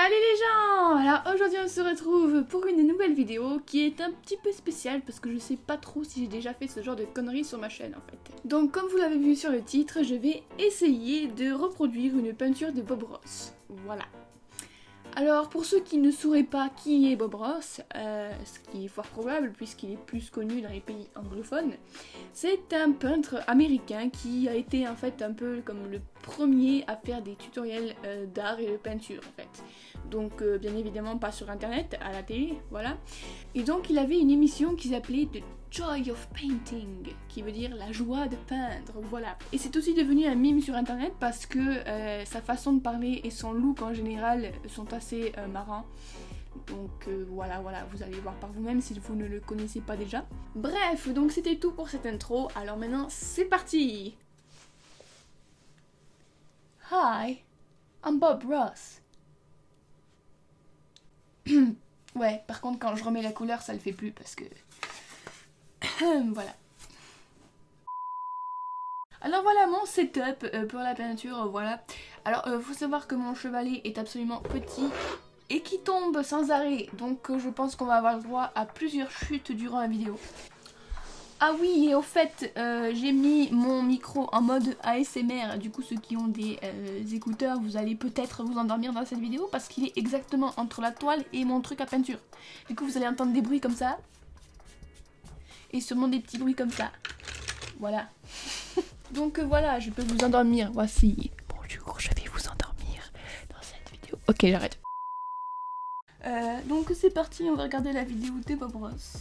Salut les gens! Alors aujourd'hui on se retrouve pour une nouvelle vidéo qui est un petit peu spéciale parce que je sais pas trop si j'ai déjà fait ce genre de conneries sur ma chaîne en fait. Donc comme vous l'avez vu sur le titre, je vais essayer de reproduire une peinture de Bob Ross. Voilà. Alors pour ceux qui ne sauraient pas qui est Bob Ross, ce qui est fort probable puisqu'il est plus connu dans les pays anglophones, c'est un peintre américain qui a été en fait un peu comme le premier à faire des tutoriels d'art et de peinture en fait. Donc bien évidemment pas sur internet, à la télé, voilà. Et donc il avait une émission qui s'appelait The Joy of Painting, qui veut dire la joie de peindre, voilà. Et c'est aussi devenu un meme sur internet parce que sa façon de parler et son look en général sont assez marrants. Donc voilà, vous allez voir par vous-même si vous ne le connaissez pas déjà. Bref, donc c'était tout pour cette intro, alors maintenant c'est parti! Hi, I'm Bob Ross. Ouais, par contre quand je remets la couleur ça le fait plus parce que... voilà. Alors voilà mon setup pour la peinture, voilà. Alors faut savoir que mon chevalet est absolument petit et qui tombe sans arrêt, donc je pense qu'on va avoir le droit à plusieurs chutes durant la vidéo. Ah oui, et au fait, j'ai mis mon micro en mode ASMR, du coup ceux qui ont des écouteurs, vous allez peut-être vous endormir dans cette vidéo parce qu'il est exactement entre la toile et mon truc à peinture. Du coup vous allez entendre des bruits comme ça, et sûrement des petits bruits comme ça. Voilà. Donc voilà, je peux vous endormir, voici. Bonjour, je vais vous endormir dans cette vidéo. Ok, j'arrête. Donc c'est parti, on va regarder la vidéo de Bob Ross.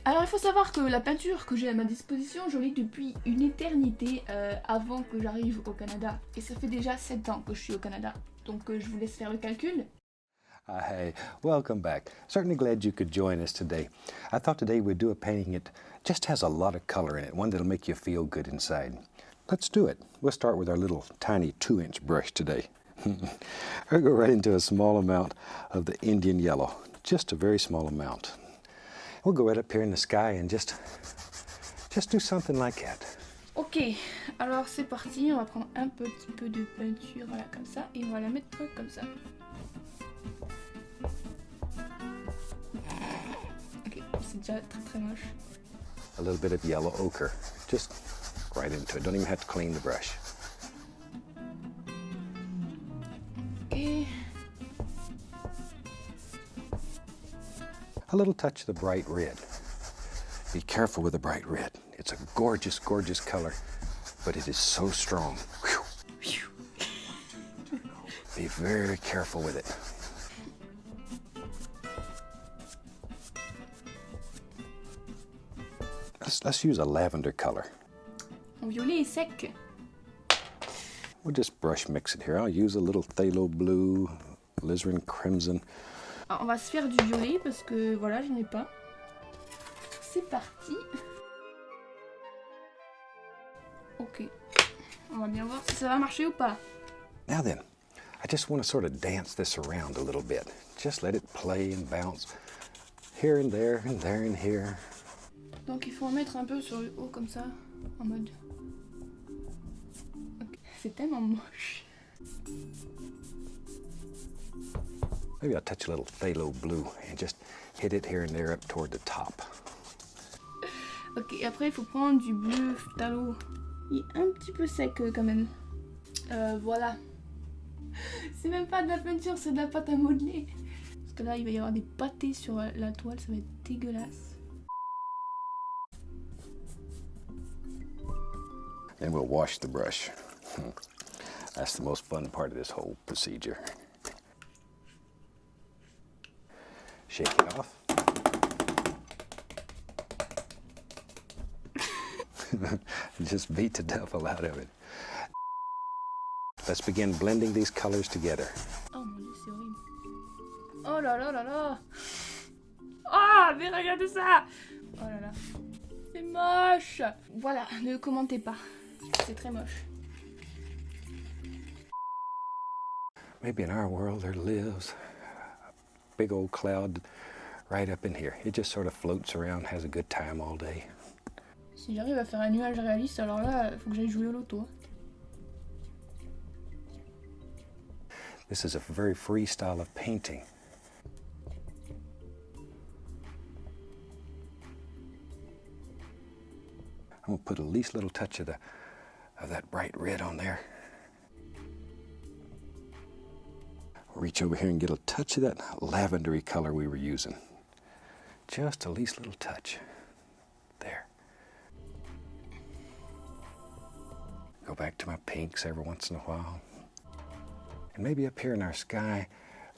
Alors il faut savoir que la peinture que j'ai à ma disposition, je l'ai depuis une éternité avant que j'arrive au Canada. Et ça fait déjà 7 ans que je suis au Canada. Donc je vous laisse faire le calcul. Hey, welcome back. Certainly glad you could join us today. I thought today we'd do a painting that just has a lot of color in it, one that'll make you feel good inside. Let's do it. We'll start with our little tiny 2-inch brush today. We'll go right into a small amount of the Indian yellow, just a very small amount. We'll go right up here in the sky and just do something like that. Ok, alors c'est parti, on va prendre un petit peu de peinture, voilà, comme ça, et on va la mettre comme ça. Ok, c'est déjà très très moche. A little bit of yellow ochre, just right into it. Don't even have to clean the brush. Ok. A little touch of the bright red. Be careful with the bright red. It's a gorgeous, gorgeous color, but it is so strong. Whew. Be very careful with it. Let's use a lavender color. Mon violet est sec. We'll just brush mix it here. I'll use a little phthalo blue, alizarin crimson. Alors, on va se faire du violet parce que voilà, j'en ai pas. C'est parti. Ok. On va bien voir si ça va marcher ou pas. Now then, I just want to sort of dance this around a little bit. Just let it play and bounce here and there and there and here. Donc il faut en mettre un peu sur le haut comme ça, en mode... Okay. C'est tellement moche. Maybe I'll touch a little phthalo blue and just hit it here and there up toward the top. Ok, après il faut prendre du bleu phthalo. Il est un petit peu sec quand même. Voilà. C'est même pas de la peinture, c'est de la pâte à modeler. Parce que là il va y avoir des pâtés sur la toile, ça va être dégueulasse. Then we'll wash the brush. That's the most fun part of this whole procedure. Shake it off. Just beat the devil out of it. Let's begin blending these colors together. Oh mon dieu, c'est horrible. Oh là là là là. Ah, mais regardez ça. Oh là là. C'est moche. Voilà, ne commentez pas. C'est très moche. Maybe in our world there lives a big old cloud right up in here. It just sort of floats around, has a good time all day. Si j'arrive à faire un nuage réaliste, alors là, faut que j'aille jouer au loto. This is a very free style of painting. I'm going to put the least little touch of that bright red on there. Reach over here and get a touch of that lavendery color we were using. Just a least little touch. There. Go back to my pinks every once in a while. And maybe up here in our sky,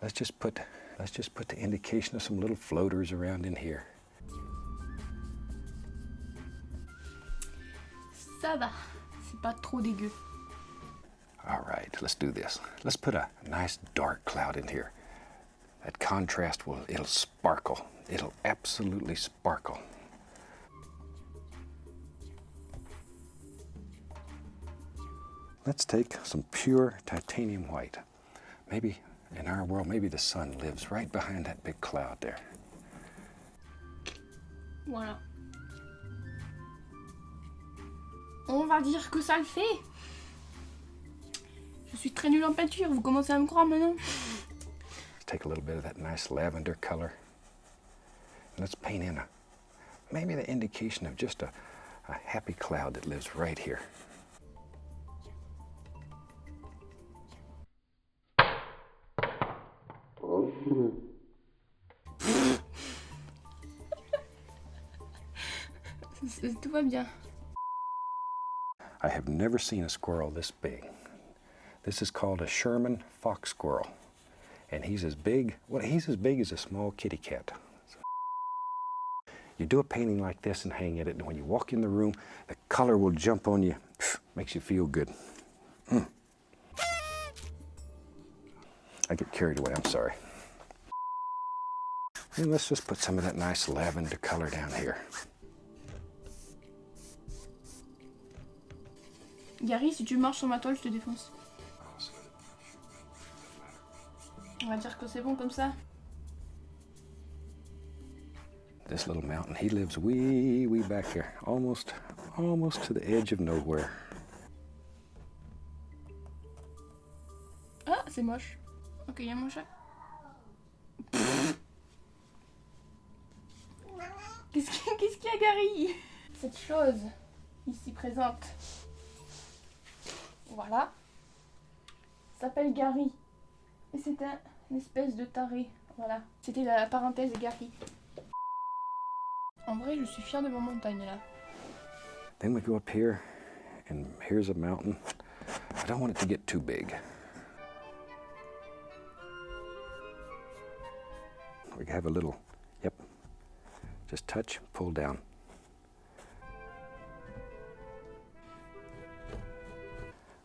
let's just put the indication of some little floaters around in here. Ça va, c'est pas trop dégueu. All right, let's do this. Let's put a nice dark cloud in here. That contrast it'll sparkle. It'll absolutely sparkle. Let's take some pure titanium white. Maybe in our world, maybe the sun lives right behind that big cloud there. Voilà. On va dire que ça le fait. Je suis très nulle en peinture, vous commencez à me croire maintenant. Let's take a little bit of that nice lavender color. And let's paint in maybe the indication of just a happy cloud that lives right here. Tout va bien. I have never seen a squirrel this big. This is called a Sherman fox squirrel. And he's as big as a small kitty cat. You do a painting like this and hang at it, and when you walk in the room, the color will jump on you. Makes you feel good. I get carried away, I'm sorry. And let's just put some of that nice lavender color down here. Gary, si tu marches sur ma toile, je te défonce. On va dire que c'est bon comme ça. This little mountain, he lives way back here, almost to the edge of nowhere. Ah, c'est moche. Ok, il y a mon chat. Qu'est-ce qu'il y a, Gary? Cette chose ici présente, voilà, s'appelle Gary. Et c'est une espèce de taré. Voilà, c'était la parenthèse Gary. En vrai, je suis fière de ma montagne là. Then we go up here, and here's a mountain. I don't want it to get too big. We have a little, yep, just touch, pull down.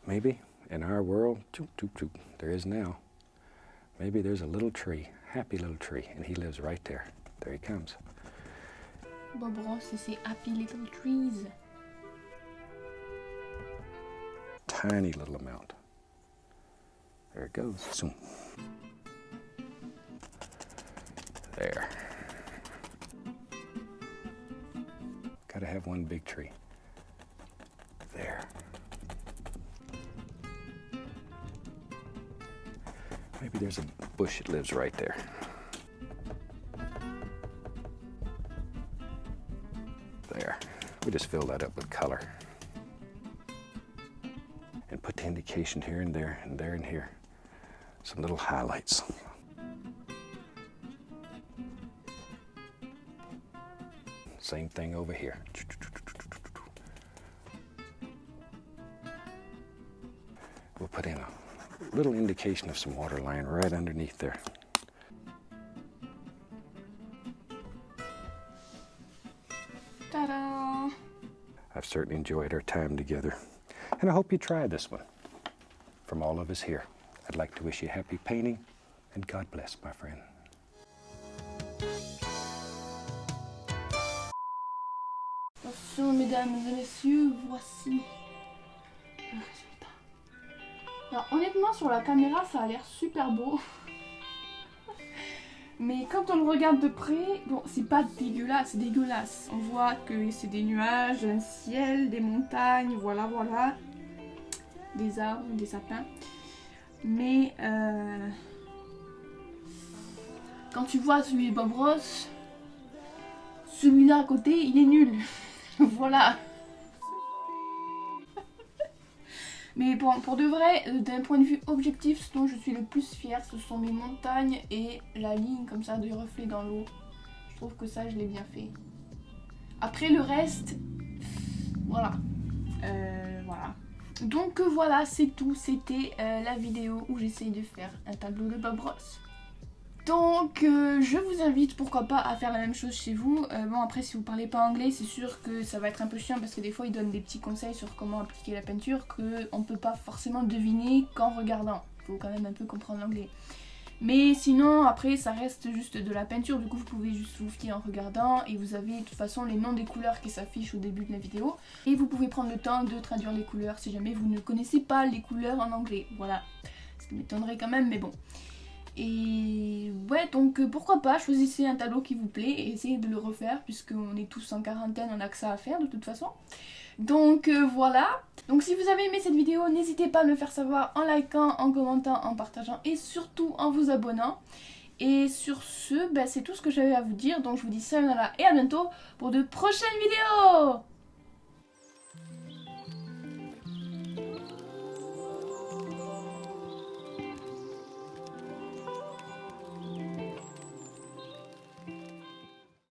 Maybe in our world, there is now, maybe there's a little tree, happy little tree, and he lives right there. There he comes. Bob Ross et ses happy little trees. Tiny little amount. There it goes. Zoom. There. Gotta have one big tree. There. Maybe there's a bush that lives right there. There. We just fill that up with color. And put the indication here and there and there and here. Some little highlights. Same thing over here. We'll put in a little indication of some water line right underneath there. Ta-da! I've certainly enjoyed our time together, and I hope you try this one. From all of us here, I'd like to wish you happy painting, and God bless, my friend. Attention, mesdames et messieurs, voici le résultat. Alors honnêtement, sur la caméra, ça a l'air super beau. Mais quand on le regarde de près, bon, c'est pas dégueulasse, c'est dégueulasse. On voit que c'est des nuages, un ciel, des montagnes, voilà, voilà. Des arbres, des sapins. Mais quand tu vois celui de Bob Ross, celui-là à côté, il est nul. Voilà. Mais pour de vrai, d'un point de vue objectif, ce dont je suis le plus fière, ce sont mes montagnes et la ligne comme ça de reflet dans l'eau. Je trouve que ça, je l'ai bien fait. Après le reste, voilà. Voilà. Donc voilà, c'est tout. C'était la vidéo où j'essaye de faire un tableau de Bob Ross. Donc je vous invite pourquoi pas à faire la même chose chez vous. Bon après si vous parlez pas anglais c'est sûr que ça va être un peu chiant parce que des fois ils donnent des petits conseils sur comment appliquer la peinture qu'on peut pas forcément deviner qu'en regardant. Il faut quand même un peu comprendre l'anglais. Mais sinon après ça reste juste de la peinture, du coup vous pouvez juste vous fier en regardant et vous avez de toute façon les noms des couleurs qui s'affichent au début de la vidéo. Et vous pouvez prendre le temps de traduire les couleurs si jamais vous ne connaissez pas les couleurs en anglais. Voilà, ça m'étonnerait quand même mais bon. Et ouais, donc pourquoi pas, choisissez un tableau qui vous plaît et essayez de le refaire puisqu'on est tous en quarantaine, on a que ça à faire de toute façon. Donc voilà. Donc si vous avez aimé cette vidéo, n'hésitez pas à me le faire savoir en likant, en commentant, en partageant et surtout en vous abonnant. Et sur ce, c'est tout ce que j'avais à vous dire. Donc je vous dis sayonara et à bientôt pour de prochaines vidéos.